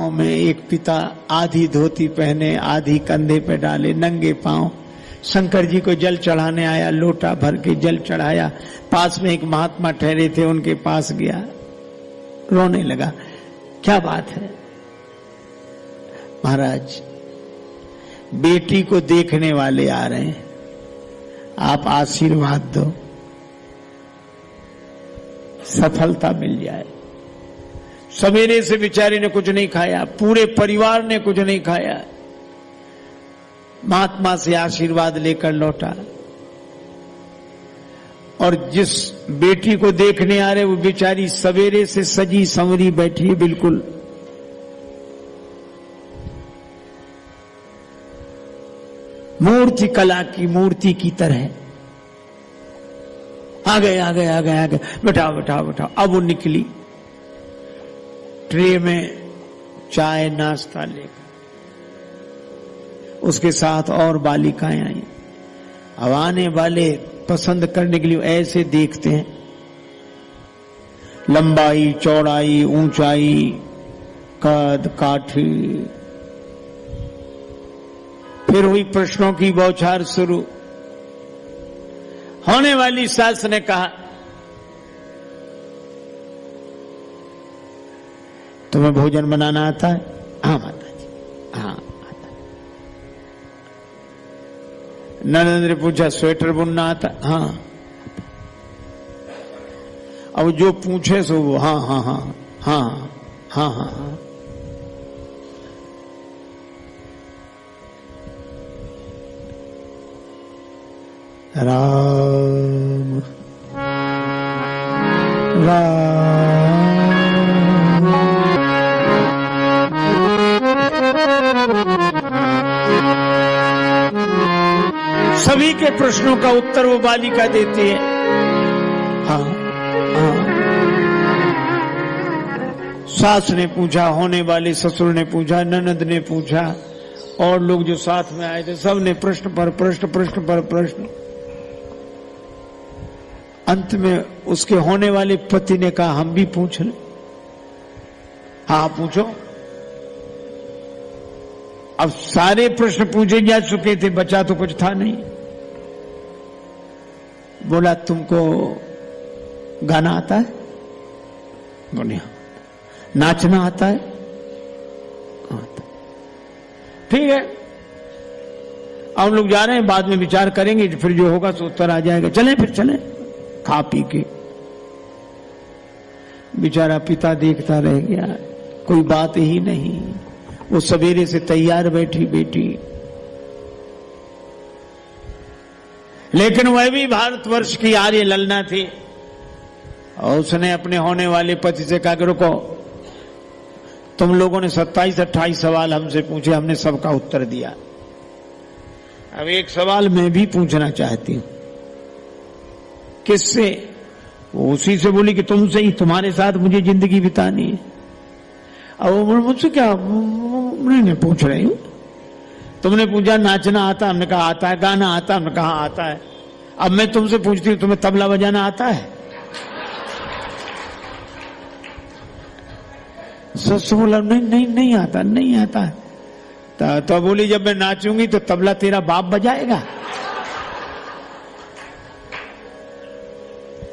गांव में एक पिता आधी धोती पहने आधी कंधे पे डाले नंगे पांव शंकर जी को जल चढ़ाने आया। लोटा भर के जल चढ़ाया। पास में एक महात्मा ठहरे थे, उनके पास गया, रोने लगा। क्या बात है? महाराज, बेटी को देखने वाले आ रहे हैं, आप आशीर्वाद दो, सफलता मिल जाए। सवेरे से बेचारे ने कुछ नहीं खाया, पूरे परिवार ने कुछ नहीं खाया, महात्मा से आशीर्वाद लेकर लौटा। और जिस बेटी को देखने आ रहे वो बेचारी सवेरे से सजी संवरी बैठी है, बिल्कुल मूर्ति कला की मूर्ति की तरह। आ गए आ गए आ गए आ गए, बैठाओ बैठाओ बैठाओ। अब वो निकली ट्रे में चाय नाश्ता लेकर, उसके साथ और बालिकाएं आई। अब आने वाले पसंद करने के लिए ऐसे देखते हैं, लंबाई चौड़ाई ऊंचाई कद काठी। फिर हुई प्रश्नों की बौछार शुरू। होने वाली सास ने कहा, तुम्हें भोजन बनाना आता है? हाँ माता जी, हाँ आता। नरेंद्र ने पूछा, स्वेटर बुनना आता? हाँ। अब जो पूछे सो वो हाँ हाँ हाँ हाँ हाँ हाँ हाँ। राम राम। सभी के प्रश्नों का उत्तर वो बालिका देती है। हाँ हाँ। सास ने पूछा, होने वाले ससुर ने पूछा, ननद ने पूछा, और लोग जो साथ में आए थे सब ने प्रश्न पर प्रश्न, प्रश्न पर प्रश्न। अंत में उसके होने वाले पति ने कहा, हम भी पूछ लें? हाँ पूछो। अब सारे प्रश्न पूछे जा चुके थे, बचा तो कुछ था नहीं। बोला, तुमको गाना आता है? बोलिए। नाचना आता है? आता। ठीक है, अब हम लोग जा रहे हैं, बाद में विचार करेंगे, फिर जो होगा सो उत्तर आ जाएगा। चलें फिर चलें। खा पी के बेचारा पिता देखता रह गया, कोई बात ही नहीं। वो सवेरे से तैयार बैठी बेटी, लेकिन वह भी भारतवर्ष की आर्य ललना थी। और उसने अपने होने वाले पति से कहा कि रुको, तुम लोगों ने 27-28 सवाल हमसे पूछे, हमने सबका उत्तर दिया। अब एक सवाल मैं भी पूछना चाहती हूं। किससे? वो उसी से बोली कि तुमसे ही, तुम्हारे साथ मुझे जिंदगी बितानी है। अब वो मुझसे क्या नहीं पूछ रही हूं। तुमने पूछा नाचना आता? हमने कहा आता है। गाना आता? हमने कहा आता है। अब मैं तुमसे पूछती हूं, तुम्हें तबला बजाना आता है? सच बोला, नहीं नहीं नहीं आता, नहीं आता। तो बोली, जब मैं नाचूंगी तो तबला तेरा बाप बजाएगा।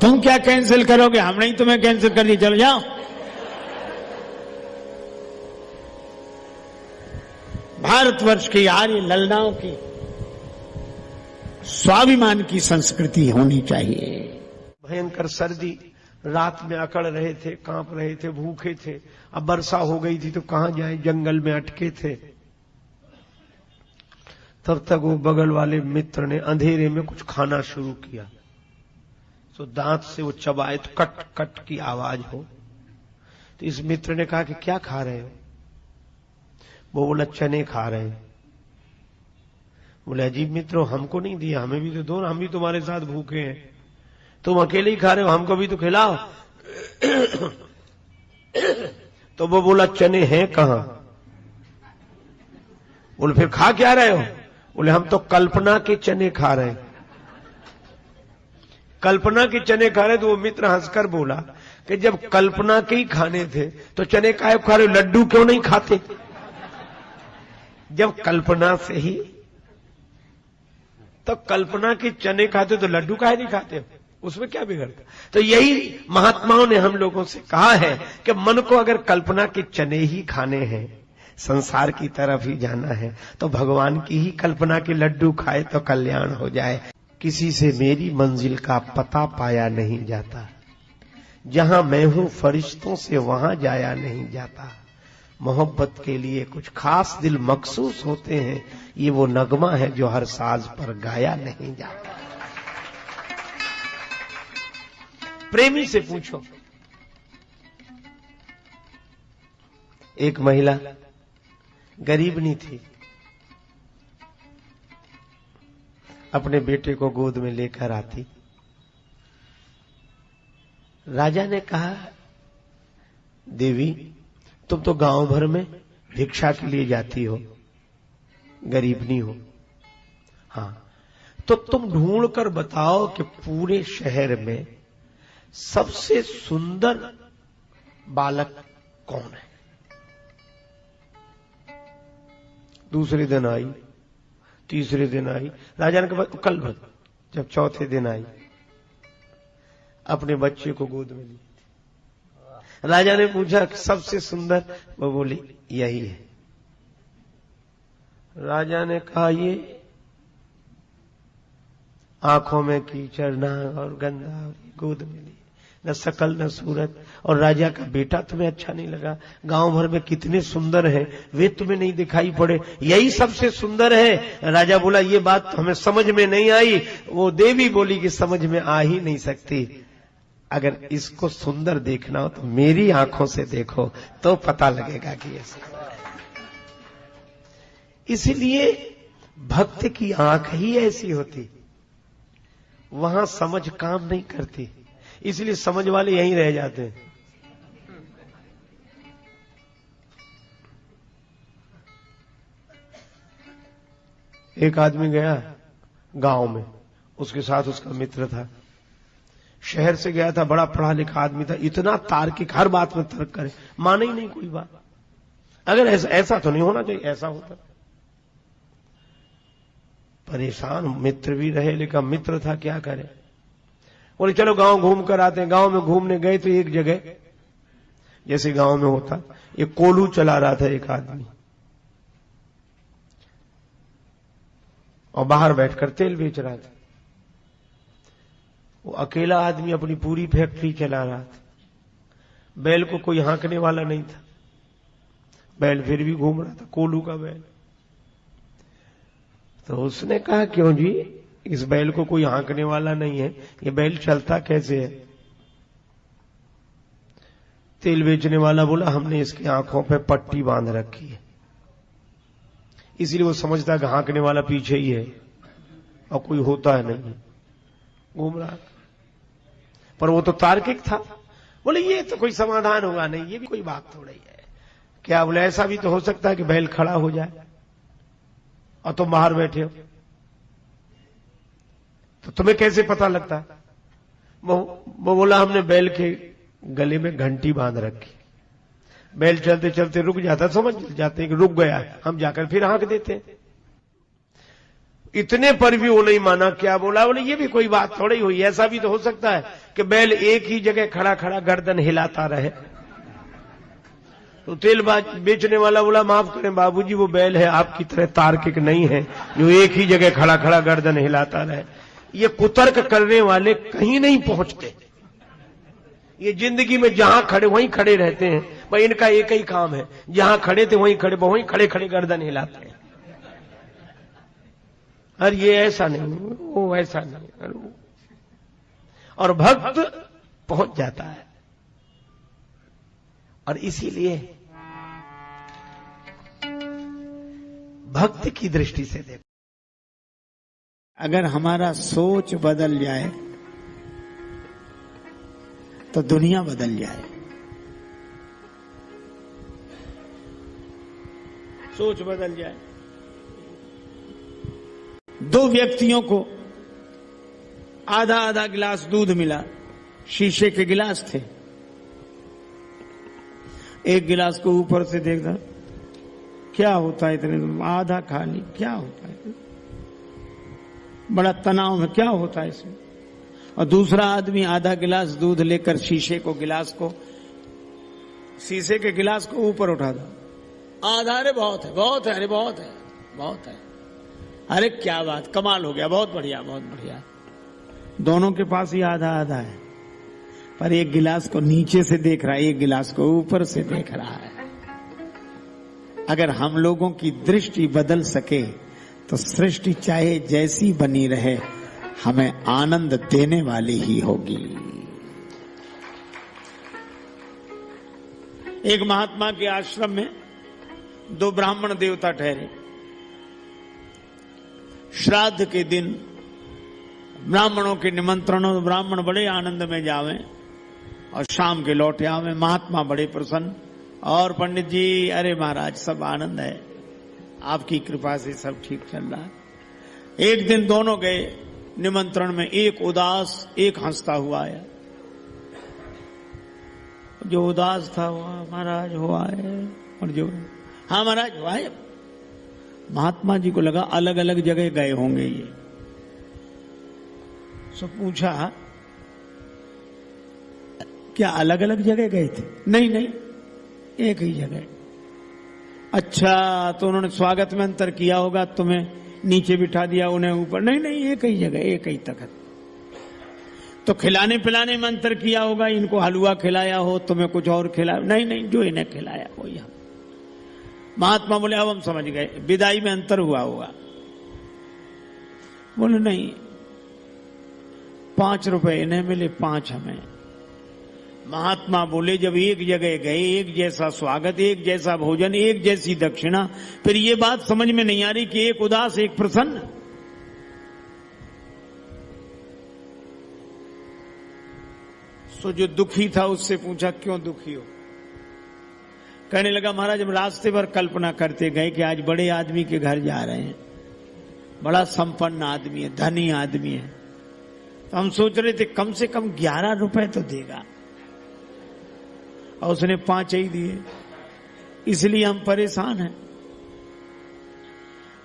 तुम क्या कैंसिल करोगे? हमने ही तुम्हें कैंसिल कर दिया, चलो जाओ। भारतवर्ष की आर्य ललनाओं की स्वाभिमान की संस्कृति होनी चाहिए। भयंकर सर्दी, रात में अकड़ रहे थे, कांप रहे थे, भूखे थे। अब वर्षा हो गई थी तो कहां जाए, जंगल में अटके थे। तब तक वो बगल वाले मित्र ने अंधेरे में कुछ खाना शुरू किया। तो दांत से वो चबाए तो कट कट की आवाज हो। तो इस मित्र ने कहा कि क्या खा रहे हो? वो बोला, चने खा रहे हैं। बोले, अजीब मित्रों, हमको नहीं दिया, हमें भी तो दो, हम भी तुम्हारे साथ भूखे हैं। तुम अकेले ही खा रहे हो, हमको भी तो खिलाओ। तो वो बोला, चने हैं कहां? बोले, फिर खा क्या रहे हो? बोले, हम तो कल्पना के चने खा रहे हैं। कल्पना के चने खा रहे। तो वो मित्र हंसकर बोला, कि जब कल्पना के ही खाने थे तो चने काहे खा रहे, लड्डू क्यों नहीं खाते? जब कल्पना से ही, तो कल्पना के चने खाते तो लड्डू काहे नहीं खाते? उसमें क्या बिगड़ता? तो यही महात्माओं ने हम लोगों से कहा है कि मन को अगर कल्पना के चने ही खाने हैं, संसार की तरफ ही जाना है, तो भगवान की ही कल्पना के लड्डू खाए तो कल्याण हो जाए। किसी से मेरी मंजिल का पता पाया नहीं जाता, जहां मैं हूं फरिश्तों से वहां जाया नहीं जाता। मोहब्बत के लिए कुछ खास दिल मखसूस होते हैं, ये वो नगमा है जो हर साज पर गाया नहीं जाता। प्रेमी से पूछो। एक महिला गरीबनी थी, अपने बेटे को गोद में लेकर आती। राजा ने कहा, देवी तुम तो गांव भर में भिक्षा के लिए जाती हो, गरीबनी हो, हाँ, तो तुम ढूंढ कर बताओ कि पूरे शहर में सबसे सुंदर बालक कौन है। दूसरे दिन आई, तीसरे दिन आई, राजा ने कहा कल भर। जब चौथे दिन आई, अपने बच्चे को गोद में ली। राजा ने पूछा सबसे सुंदर, वो बोली यही है। राजा ने कहा ये आंखों में कीचड़ ना और गंदा, और गोद में ली, न शकल न सूरत, और राजा का बेटा तुम्हें अच्छा नहीं लगा? गांव भर में कितने सुंदर हैं, वे तुम्हें नहीं दिखाई पड़े, यही सबसे सुंदर है? राजा बोला ये बात तो हमें समझ में नहीं आई। वो देवी बोली कि समझ में आ ही नहीं सकती, अगर इसको सुंदर देखना हो तो मेरी आंखों से देखो तो पता लगेगा कि ये सुंदर है। इसलिए भक्त की आंख ही ऐसी होती, वहां समझ काम नहीं करती, इसलिए समझ वाले यहीं रह जाते हैं। एक आदमी गया गांव में, उसके साथ उसका मित्र था। शहर से गया था, बड़ा पढ़ा लिखा आदमी था, इतना तार्किक, हर बात में तर्क करे, माने ही नहीं कोई बात। अगर ऐसा तो नहीं होना चाहिए, ऐसा होता। परेशान मित्र भी रहे, लेकिन मित्र था, क्या करे? बोले चलो गांव घूम कर आते हैं। गांव में घूमने गए तो एक जगह, जैसे गांव में होता, एक कोल्हू चला रहा था एक आदमी, और बाहर बैठकर तेल बेच रहा था। वो अकेला आदमी अपनी पूरी फैक्ट्री चला रहा था। बैल को कोई हाँकने वाला नहीं था, बैल फिर भी घूम रहा था, कोल्हू का बैल। तो उसने कहा क्यों जी, इस बैल को कोई हाँकने वाला नहीं है, ये बैल चलता कैसे है? तेल बेचने वाला बोला हमने इसकी आंखों पे पट्टी बांध रखी है, इसलिए वो समझता है कि हाँकने वाला पीछे ही है और कोई होता है नहीं, घूम रहा। पर वो तो तार्किक था, बोले ये तो कोई समाधान होगा नहीं, ये भी कोई बात थोड़ी है। क्या बोले ऐसा भी तो हो सकता है कि बैल खड़ा हो जाए और तुम बाहर बैठे हो, तो तुम्हें कैसे पता लगता? वो बोला हमने बैल के गले में घंटी बांध रखी, बैल चलते चलते रुक जाता, समझ जाते कि रुक गया, हम जाकर फिर हाँक देते। इतने पर भी वो नहीं माना। क्या बोला? बोले ये भी कोई बात थोड़ी हुई, ऐसा भी तो हो सकता है कि बैल एक ही जगह खड़ा खड़ा गर्दन हिलाता रहे। तो तेल बेचने वाला बोला माफ करें बाबूजी, वो बैल है आपकी तरह तार्किक नहीं है जो एक ही जगह खड़ा खड़ा गर्दन हिलाता रहे। ये कुतर्क करने वाले कहीं नहीं पहुंचते, ये जिंदगी में जहां खड़े वहीं खड़े रहते हैं। भाई इनका एक ही काम है, जहां खड़े थे वहीं खड़े खड़े गर्दन हिलाते हैं। अरे ये ऐसा नहीं, वो ऐसा नहीं, और भक्त पहुंच जाता है। और इसीलिए भक्त की दृष्टि से देखो, अगर हमारा सोच बदल जाए तो दुनिया बदल जाए। सोच बदल जाए। दो व्यक्तियों को आधा आधा गिलास दूध मिला, शीशे के गिलास थे, एक गिलास को ऊपर से देखता, क्या होता है इतने, आधा खाली, क्या होता है, बड़ा तनाव में, क्या होता है इसमें। और दूसरा आदमी आधा गिलास दूध लेकर शीशे के गिलास को ऊपर उठा दो, आधा, अरे बहुत है, बहुत है, अरे बहुत है, बहुत है, अरे क्या बात, कमाल हो गया, बहुत बढ़िया, बहुत बढ़िया। दोनों के पास ही आधा आधा है, पर एक गिलास को नीचे से देख रहा है, एक गिलास को ऊपर से देख रहा है। अगर हम लोगों की दृष्टि बदल सके तो सृष्टि चाहे जैसी बनी रहे हमें आनंद देने वाली ही होगी। एक महात्मा के आश्रम में 2 ब्राह्मण देवता ठहरे। श्राद्ध के दिन ब्राह्मणों के निमंत्रण, ब्राह्मण बड़े आनंद में जावे और शाम के लौटे आवे। महात्मा बड़े प्रसन्न, और पंडित जी, अरे महाराज सब आनंद है, आपकी कृपा से सब ठीक चल रहा है। एक दिन दोनों गए निमंत्रण में, एक उदास, एक हंसता हुआ आया। जो उदास था हुआ, महाराज हुआ है, और जो, हाँ महाराज हुआ है। महात्मा जी को लगा अलग अलग जगह गए होंगे ये, सो पूछा क्या अलग अलग जगह गए थे? नहीं नहीं, एक ही जगह। अच्छा, तो उन्होंने स्वागत में अंतर किया होगा, तुम्हें नीचे बिठा दिया, उन्हें ऊपर? नहीं नहीं, एक ही जगह, एक ही तखत। तो खिलाने पिलाने में अंतर किया होगा, इनको हलवा खिलाया हो, तुम्हें कुछ और खिलाया? नहीं नहीं, जो इन्हें खिलाया वो यहाँ। महात्मा बोले अब हम समझ गए, विदाई में अंतर हुआ होगा। बोले नहीं, 5 रुपए इन्हें मिले, 5 हमें। महात्मा बोले जब एक जगह गए, एक जैसा स्वागत, एक जैसा भोजन, एक जैसी दक्षिणा, फिर ये बात समझ में नहीं आ रही कि एक उदास एक प्रसन्न। सो जो दुखी था उससे पूछा क्यों दुखी हो? कहने लगा महाराज जब रास्ते भर कल्पना करते गए कि आज बड़े आदमी के घर जा रहे हैं, बड़ा संपन्न आदमी है, धनी आदमी है, तो हम सोच रहे थे कम से कम 11 रुपए तो देगा, और उसने 5 ही दिए, इसलिए हम परेशान हैं।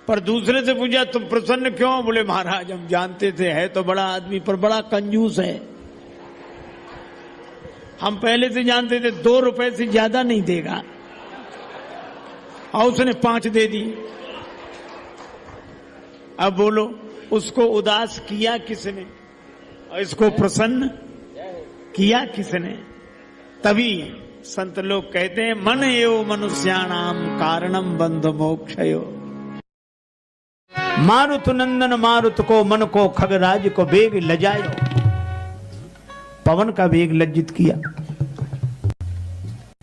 पर दूसरे से पूछा तुम प्रसन्न क्यों? बोले महाराज हम जानते थे है तो बड़ा आदमी, पर बड़ा कंजूस है। हम पहले से जानते थे 2 रुपए से ज्यादा नहीं देगा, और उसने 5 दे दी। अब बोलो उसको उदास किया किसने और इसको प्रसन्न किया किसने? तभी संत लोग कहते हैं मन एव मनुष्याणाम कारणम बंध मोक्षयो। मारुत नंदन मारुत को मन को खगराज को बेग लजायो। पवन का बेग लज्जित किया,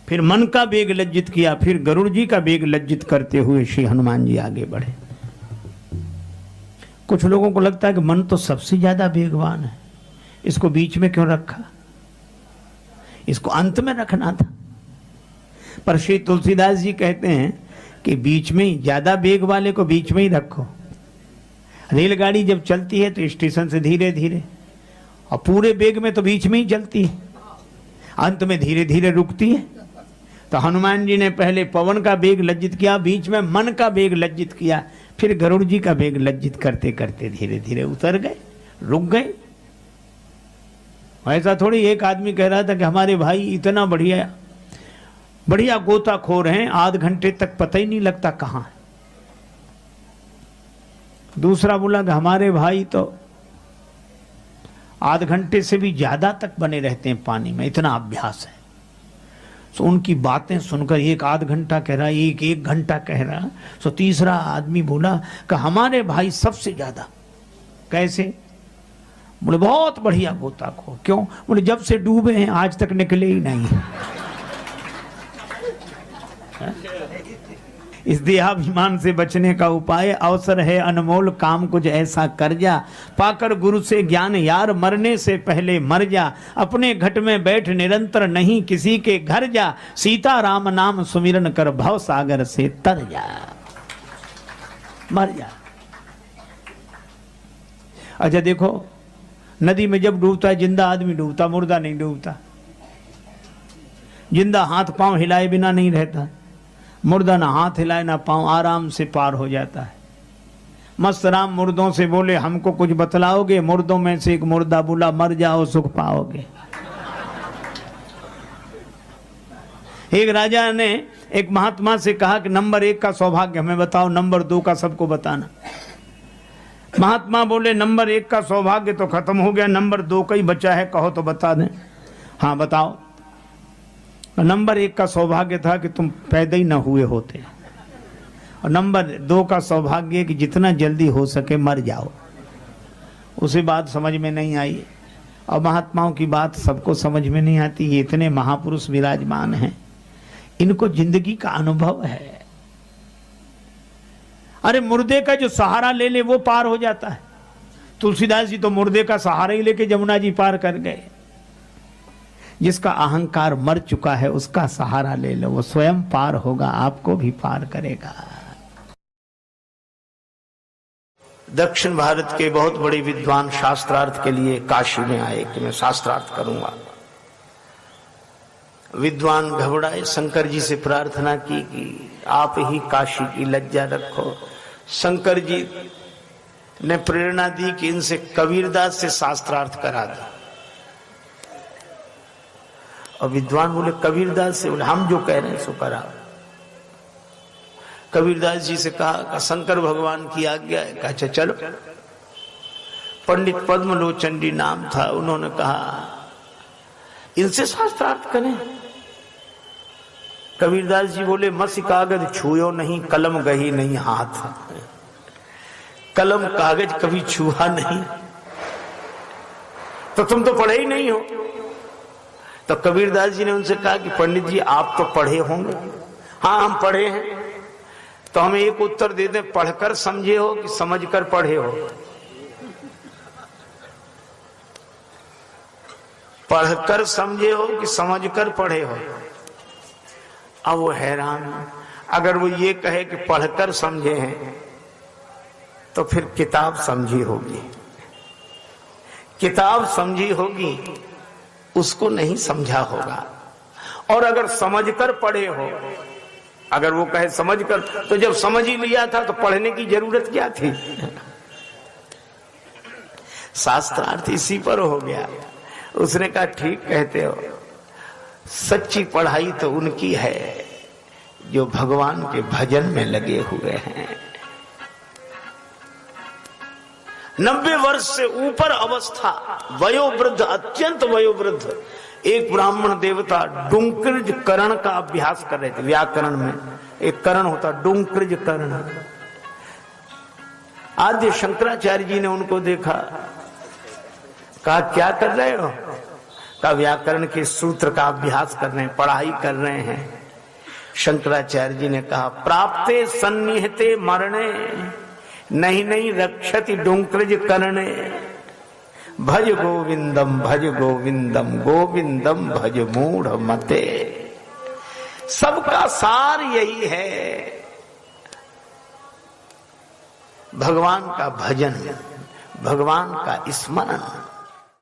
फिर मन का बेग लज्जित किया, फिर गरुड़ जी का बेग लज्जित करते हुए श्री हनुमान जी आगे बढ़े। कुछ लोगों को लगता है कि मन तो सबसे ज्यादा बेगवान है, इसको बीच में क्यों रखा, इसको अंत में रखना था। पर श्री तुलसीदास जी कहते हैं कि बीच में ही, ज्यादा बेग वाले को बीच में ही रखो। रेलगाड़ी जब चलती है तो स्टेशन से धीरे धीरे, और पूरे बेग में तो बीच में ही चलती है, अंत में धीरे धीरे रुकती है। तो हनुमान जी ने पहले पवन का बेग लज्जित किया, बीच में मन का बेग लज्जित किया, फिर गरुड़ जी का बेग लज्जित करते करते धीरे धीरे उतर गए, रुक गए। ऐसा थोड़ी एक आदमी कह रहा था कि हमारे भाई इतना बढ़िया बढ़िया गोताखोर हैं, आध घंटे तक पता ही नहीं लगता कहां है। दूसरा बोला कि हमारे भाई तो आध घंटे से भी ज्यादा तक बने रहते हैं पानी में, इतना अभ्यास है। तो उनकी बातें सुनकर एक आध घंटा कह रहा, एक घंटा कह रहा। तो तीसरा आदमी बोला कि हमारे भाई सबसे ज्यादा। कैसे? बोले बहुत बढ़िया गोताखोर। क्यों? बोले जब से डूबे हैं आज तक निकले ही नहीं। इस देहाभिमान से बचने का उपाय अवसर है अनमोल, काम कुछ ऐसा कर जा, पाकर गुरु से ज्ञान यार, मरने से पहले मर जा, अपने घट में बैठ निरंतर नहीं किसी के घर जा, सीता राम नाम सुमिरन कर भव सागर से तर जा, मर जा। अच्छा देखो, नदी में जब डूबता है जिंदा आदमी डूबता, मुर्दा नहीं डूबता। जिंदा हाथ पांव हिलाए बिना नहीं रहता, मुर्दा ना हाथ हिलाए ना पांव, आराम से पार हो जाता है। मस्त राम मुर्दों से बोले हमको कुछ बतलाओगे? मुर्दों में से एक मुर्दा बोला मर जाओ सुख पाओगे। एक राजा ने एक महात्मा से कहा कि नंबर 1 का सौभाग्य हमें बताओ, नंबर 2 का सबको बताना। महात्मा बोले नंबर 1 का सौभाग्य तो खत्म हो गया, नंबर 2 का ही बचा है, कहो तो बता दें। हाँ बताओ। नंबर 1 का सौभाग्य था कि तुम पैदा ही न हुए होते, और नंबर 2 का सौभाग्य कि जितना जल्दी हो सके मर जाओ। उसे बात समझ में नहीं आई, और महात्माओं की बात सबको समझ में नहीं आती। ये इतने महापुरुष विराजमान हैं, इनको जिंदगी का अनुभव है। अरे मुर्दे का जो सहारा ले ले वो पार हो जाता है। तुलसीदास जी तो मुर्दे का सहारा ही लेके जमुना जी पार कर गए। जिसका अहंकार मर चुका है उसका सहारा ले लो, वो स्वयं पार होगा, आपको भी पार करेगा। दक्षिण भारत के बहुत बड़े विद्वान शास्त्रार्थ के लिए काशी में आए कि मैं शास्त्रार्थ करूंगा। विद्वान घबराए, शंकर जी से प्रार्थना की कि आप ही काशी की लज्जा रखो। शंकर जी ने प्रेरणा दी कि इनसे कबीरदास से शास्त्रार्थ करा दो। और विद्वान बोले कबीरदास से? बोले हम जो कह रहे हैं सो करा। कबीरदास जी से कहा शंकर भगवान की आज्ञा है। कहा अच्छा चलो। पंडित पद्मलोचन जी नाम था, उन्होंने कहा इनसे शास्त्रार्थ करें। कबीरदास जी बोले मसी कागज छुयो नहीं, कलम गही नहीं हाथ। कलम कागज कभी छुआ नहीं तो तुम तो पढ़े ही नहीं हो। तो कबीरदास जी ने उनसे कहा कि पंडित जी आप तो पढ़े होंगे। हाँ हम पढ़े हैं। तो हमें एक उत्तर दे दें, पढ़कर समझे हो कि समझकर पढ़े हो? पढ़कर समझे हो कि समझकर पढ़े हो? अब वो हैरान। अगर वो ये कहे कि पढ़कर समझे हैं तो फिर किताब समझी होगी, किताब समझी होगी, उसको नहीं समझा होगा। और अगर समझकर पढ़े हो, अगर वो कहे समझकर, तो जब समझ ही लिया था तो पढ़ने की जरूरत क्या थी? शास्त्रार्थ इसी पर हो गया। उसने कहा ठीक कहते हो, सच्ची पढ़ाई तो उनकी है जो भगवान के भजन में लगे हुए हैं। 90 वर्ष से ऊपर अवस्था, वयोवृद्ध, अत्यंत वयोवृद्ध, एक ब्राह्मण देवता डुंकृज करण का अभ्यास कर रहे थे। व्याकरण में एक करण होता, डुंकृज करण। आद्य शंकराचार्य जी ने उनको देखा, कहा क्या कर रहे हो? कहा व्याकरण के सूत्र का अभ्यास कर रहे हैं, पढ़ाई कर रहे हैं। शंकराचार्य जी ने कहा प्राप्ते सन्निहते मरणे नहीं नहीं रक्षति डुंकृज करणे। भज गोविंदम गोविंदम भज मूढ़ मते। सबका सार यही है, भगवान का भजन, भगवान का स्मरण।